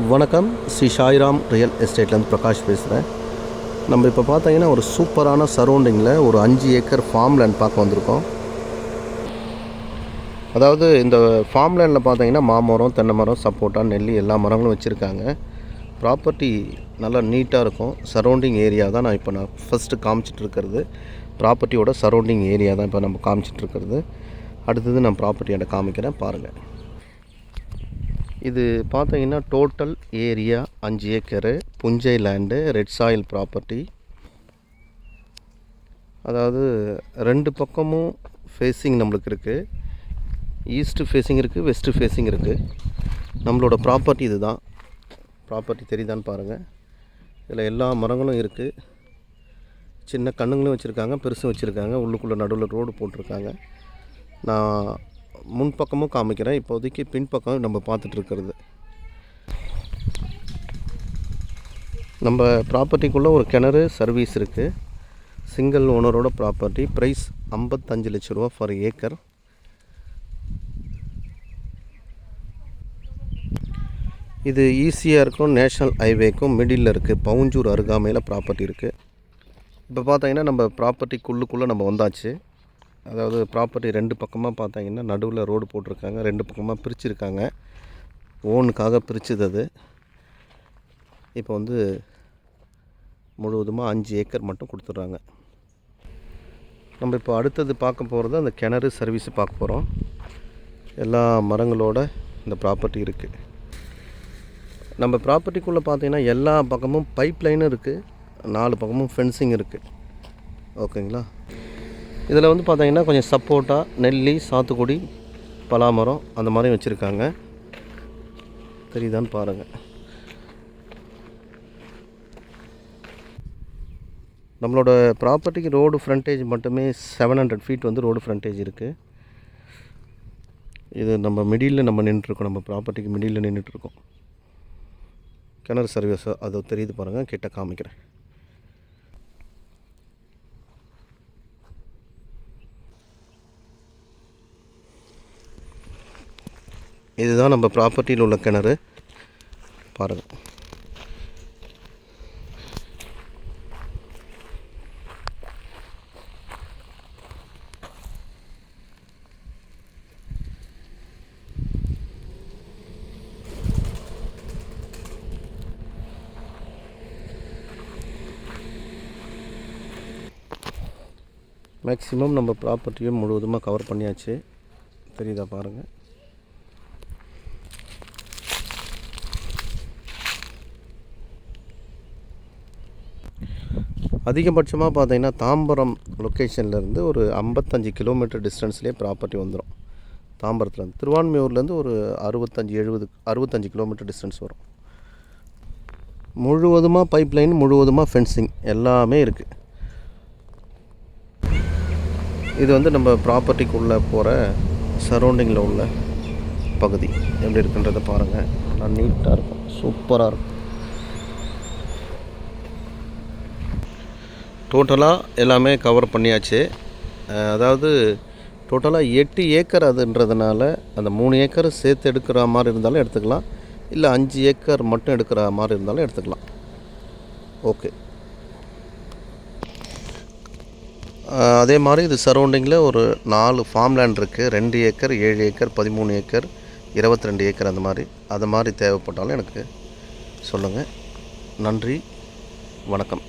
வணக்கம். ஸ்ரீ சாய்ராம் ரியல் எஸ்டேட்லேருந்து பிரகாஷ் பேசுகிறேன். நம்ம இப்போ பார்த்தீங்கன்னா ஒரு சூப்பரான சரௌண்டிங்கில் ஒரு 5 ஏக்கர் ஃபார்ம் லேண்ட் பார்க்க வந்திருக்கோம். அதாவது இந்த ஃபார்ம் லேண்டில் பார்த்தீங்கன்னா மாமரம், தென்னை மரம், சப்போட்டா, நெல்லி எல்லா மரங்களும் வச்சுருக்காங்க. ப்ராப்பர்ட்டி நல்லா நீட்டாக இருக்கும். சரௌண்டிங் ஏரியா தான் நான் ஃபஸ்ட்டு காமிச்சிட்ருக்கிறது. ப்ராப்பர்ட்டியோட சரௌண்டிங் ஏரியா தான் இப்போ நம்ம காமிச்சிட்ருக்கிறது. அடுத்தது நான் ப்ராப்பர்ட்டியோட காமிக்கிறேன், பாருங்கள். இது பார்த்தீங்கன்னா டோட்டல் ஏரியா 5 ஏக்கரு, புஞ்சை லேண்டு, ரெட் சாயில் ப்ராப்பர்ட்டி. அதாவது 2 பக்கமும் ஃபேஸிங் நம்மளுக்கு இருக்குது. ஈஸ்ட்டு ஃபேஸிங் இருக்குது, வெஸ்ட்டு ஃபேஸிங் இருக்குது. நம்மளோட ப்ராப்பர்ட்டி இது தான். ப்ராப்பர்ட்டி தெரியுதான்னு பாருங்கள். இதில் எல்லா மரங்களும் இருக்குது. சின்ன கண்ணுங்களும் வச்சுருக்காங்க, பெருசும் வச்சுருக்காங்க. உள்ளுக்குள்ளே நடுவில் ரோடு போட்டிருக்காங்க. நான் முன்பக்கமும் காமிக்கிறேன். இப்போதைக்கு பின்பக்கம் நம்ம பார்த்துட்ருக்கிறது. நம்ம ப்ராப்பர்ட்டிக்குள்ளே ஒரு கிணறு சர்வீஸ் இருக்குது. சிங்கிள் ஓனரோட ப்ராப்பர்ட்டி. ப்ரைஸ் 55 லட்ச ரூபா ஃபார் ஏக்கர். இது ஈஸியாக இருக்கும். நேஷ்னல் ஹைவேக்கும் மிடில் இருக்குது. பவுஞ்சூர் அருகாமையில் ப்ராப்பர்ட்டி இருக்குது. இப்போ பார்த்தீங்கன்னா நம்ம ப்ராப்பர்ட்டிக்குள்ளுக்குள்ளே நம்ம வந்தாச்சு. அதாவது ப்ராப்பர்ட்டி 2 பக்கமாக பார்த்தீங்கன்னா நடுவில் ரோடு போட்டிருக்காங்க. 2 பக்கமாக பிரிச்சுருக்காங்க. ஓனுக்காக பிரிச்சுது அது. இப்போ முழுவதுமாக 5 ஏக்கர் மட்டும் கொடுத்துட்றாங்க. நம்ம இப்போ அடுத்தது பார்க்க போகிறது அந்த கிணறு சர்வீஸு பார்க்க போகிறோம். எல்லா மரங்களோட இந்த ப்ராப்பர்ட்டி இருக்குது. நம்ம ப்ராப்பர்ட்டிக்குள்ளே பார்த்தீங்கன்னா எல்லா பக்கமும் பைப் லைனும் இருக்குது. 4 பக்கமும் ஃபென்சிங் இருக்குது. ஓகேங்களா. இதில் பார்த்தீங்கன்னா கொஞ்சம் சப்போட்டா, நெல்லி, சாத்துக்குடி, பலாமரம் அந்த மாதிரி வச்சுருக்காங்க. தெரியுதான்னு பாருங்கள். நம்மளோட ப்ராப்பர்ட்டிக்கு ரோடு ஃப்ரண்டேஜ் மட்டுமே 700 ஃபீட் ரோடு ஃப்ரண்டேஜ் இருக்குது. இது நம்ம மிடில் நம்ம நின்றுருக்கோம். நம்ம ப்ராப்பர்ட்டிக்கு மிடில் நின்றுட்டுருக்கோம். கிணறு சர்வீஸ் அது தெரியுது பாருங்கள். கிட்ட காமிக்கிறேன். இதுதான் நம்ம ப்ராப்பர்ட்டியில் உள்ள கிணறு பாருங்கள். மேக்ஸிமம் நம்ம ப்ராப்பர்ட்டியும் முழுவதுமாக கவர் பண்ணியாச்சு. தெரியுதா பாருங்கள். அதிகபட்சமாக பார்த்தீங்கன்னா தாம்பரம் லொக்கேஷன்லேருந்து ஒரு 55 கிலோமீட்டர் டிஸ்டன்ஸ்லேயே ப்ராப்பர்ட்டி வந்துடும். தாம்பரத்துலேருந்து திருவான்மியூர்லேருந்து ஒரு 65 கிலோமீட்டர் டிஸ்டன்ஸ் வரும். முழுவதுமாக பைப் லைன், முழுவதுமாக ஃபென்சிங் எல்லாமே இருக்குது. இது நம்ம ப்ராப்பர்ட்டிக்குள்ளே போகிற சரௌண்டிங்கில் உள்ள பகுதி எப்படி இருக்குன்றதை பாருங்கள். நல்லா நீட்டாக இருக்கும், சூப்பராக இருக்கும். டோட்டலாக எல்லாமே கவர் பண்ணியாச்சு. அதாவது டோட்டலாக 8 ஏக்கர் அதுன்றதுனால அந்த 3 ஏக்கர் சேர்த்து எடுக்கிற மாதிரி இருந்தாலும் எடுத்துக்கலாம், இல்லை 5 ஏக்கர் மட்டும் எடுக்கிற மாதிரி இருந்தாலும் எடுத்துக்கலாம். ஓகே. அதே மாதிரி இது சரௌண்டிங்கில் ஒரு 4 ஃபார்ம் லேண்ட் இருக்குது. 2 ஏக்கர், 7 ஏக்கர், 13 ஏக்கர், 22 ஏக்கர் அந்த மாதிரி. அது மாதிரி தேவைப்பட்டாலும் எனக்கு சொல்லுங்கள். நன்றி, வணக்கம்.